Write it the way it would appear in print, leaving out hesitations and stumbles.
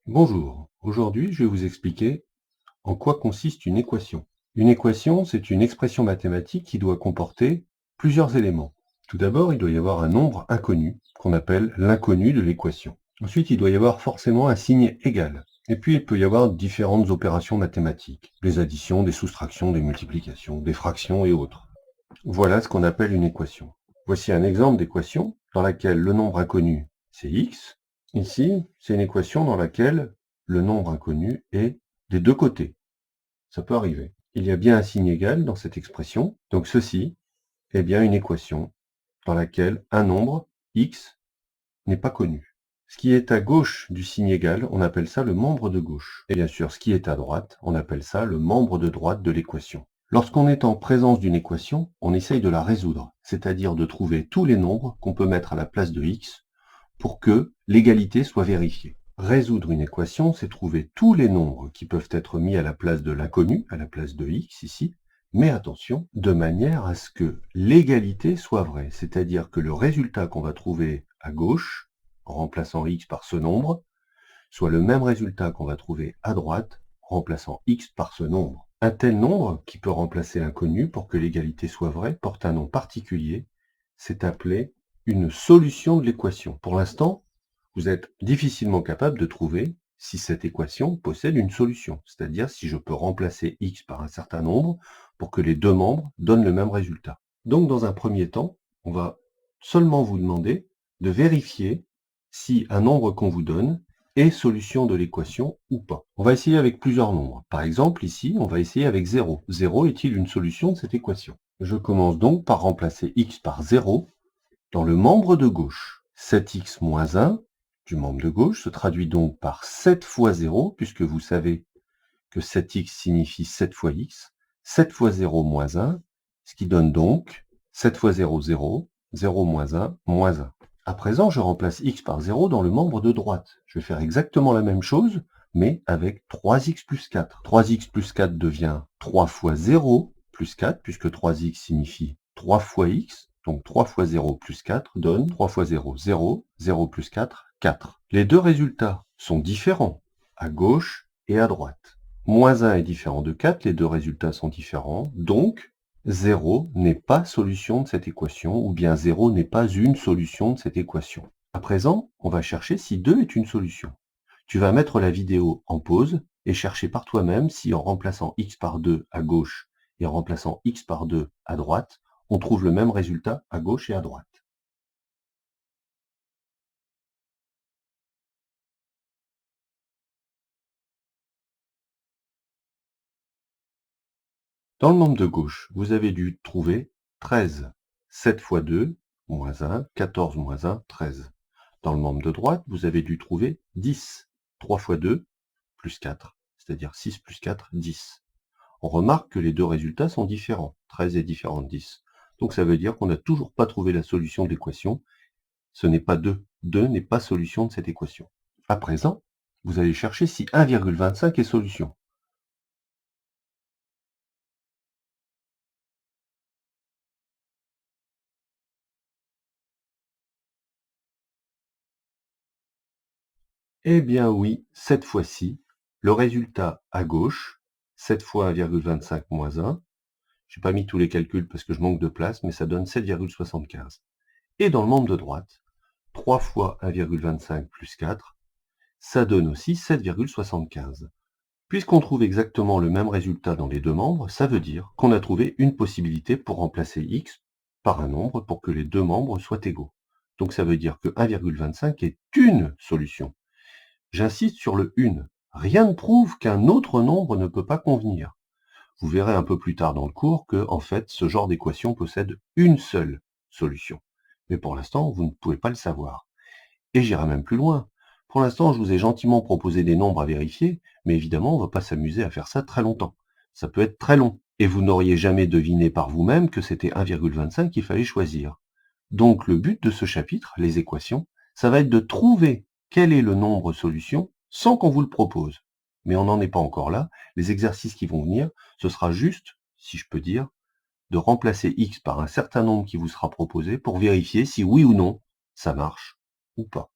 Bonjour, aujourd'hui je vais vous expliquer en quoi consiste une équation. Une équation, c'est une expression mathématique qui doit comporter plusieurs éléments. Tout d'abord, il doit y avoir un nombre inconnu, qu'on appelle l'inconnu de l'équation. Ensuite, il doit y avoir forcément un signe égal. Et puis, il peut y avoir différentes opérations mathématiques, des additions, des soustractions, des multiplications, des fractions et autres. Voilà ce qu'on appelle une équation. Voici un exemple d'équation dans laquelle le nombre inconnu, c'est x. Ici, c'est une équation dans laquelle le nombre inconnu est des deux côtés. Ça peut arriver. Il y a bien un signe égal dans cette expression, donc ceci est bien une équation dans laquelle un nombre, x, n'est pas connu. Ce qui est à gauche du signe égal, on appelle ça le membre de gauche. Et bien sûr, ce qui est à droite, on appelle ça le membre de droite de l'équation. Lorsqu'on est en présence d'une équation, on essaye de la résoudre, c'est-à-dire de trouver tous les nombres qu'on peut mettre à la place de x pour que l'égalité soit vérifiée. Résoudre une équation, c'est trouver tous les nombres qui peuvent être mis à la place de l'inconnu, à la place de x ici, mais attention, de manière à ce que l'égalité soit vraie, c'est-à-dire que le résultat qu'on va trouver à gauche, en remplaçant x par ce nombre, soit le même résultat qu'on va trouver à droite, en remplaçant x par ce nombre. Un tel nombre, qui peut remplacer l'inconnu pour que l'égalité soit vraie, porte un nom particulier, c'est appelé une solution de l'équation. Pour l'instant, vous êtes difficilement capable de trouver si cette équation possède une solution, c'est-à-dire si je peux remplacer x par un certain nombre pour que les deux membres donnent le même résultat. Donc dans un premier temps, on va seulement vous demander de vérifier si un nombre qu'on vous donne est solution de l'équation ou pas. On va essayer avec plusieurs nombres. Par exemple, ici, on va essayer avec 0. 0 est-il une solution de cette équation? Je commence donc par remplacer x par 0 dans le membre de gauche. 7x moins 1 du membre de gauche se traduit donc par 7 fois 0, puisque vous savez que 7x signifie 7 fois x. 7 fois 0 moins 1, ce qui donne donc 7 fois 0, 0, 0 moins 1, moins 1. À présent, je remplace x par 0 dans le membre de droite. Je vais faire exactement la même chose, mais avec 3x plus 4. 3x plus 4 devient 3 fois 0 plus 4, puisque 3x signifie 3 fois x. Donc 3 fois 0 plus 4 donne 3 fois 0, 0, 0 plus 4, 4. Les deux résultats sont différents, à gauche et à droite. Moins 1 est différent de 4, les deux résultats sont différents, donc 0 n'est pas solution de cette équation, ou bien 0 n'est pas une solution de cette équation. À présent, on va chercher si 2 est une solution. Tu vas mettre la vidéo en pause et chercher par toi-même si en remplaçant x par 2 à gauche et en remplaçant x par 2 à droite, on trouve le même résultat à gauche et à droite. Dans le membre de gauche, vous avez dû trouver 13. 7 fois 2, moins 1, 14 moins 1, 13. Dans le membre de droite, vous avez dû trouver 10. 3 fois 2, plus 4, c'est-à-dire 6 plus 4, 10. On remarque que les deux résultats sont différents. 13 est différent de 10. Donc ça veut dire qu'on n'a toujours pas trouvé la solution de l'équation. Ce n'est pas 2. 2 n'est pas solution de cette équation. À présent, vous allez chercher si 1,25 est solution. Eh bien oui, cette fois-ci, le résultat à gauche, 7 fois 1,25 moins 1, je n'ai pas mis tous les calculs parce que je manque de place, mais ça donne 7,75. Et dans le membre de droite, 3 fois 1,25 plus 4, ça donne aussi 7,75. Puisqu'on trouve exactement le même résultat dans les deux membres, ça veut dire qu'on a trouvé une possibilité pour remplacer x par un nombre pour que les deux membres soient égaux. Donc ça veut dire que 1,25 est une solution. J'insiste sur le une. Rien ne prouve qu'un autre nombre ne peut pas convenir. Vous verrez un peu plus tard dans le cours que, en fait, ce genre d'équation possède une seule solution. Mais pour l'instant, vous ne pouvez pas le savoir. Et j'irai même plus loin. Pour l'instant, je vous ai gentiment proposé des nombres à vérifier, mais évidemment, on ne va pas s'amuser à faire ça très longtemps. Ça peut être très long, et vous n'auriez jamais deviné par vous-même que c'était 1,25 qu'il fallait choisir. Donc le but de ce chapitre, les équations, ça va être de trouver quel est le nombre solution sans qu'on vous le propose. Mais on n'en est pas encore là. Les exercices qui vont venir, ce sera juste, si je peux dire, de remplacer x par un certain nombre qui vous sera proposé pour vérifier si oui ou non ça marche ou pas.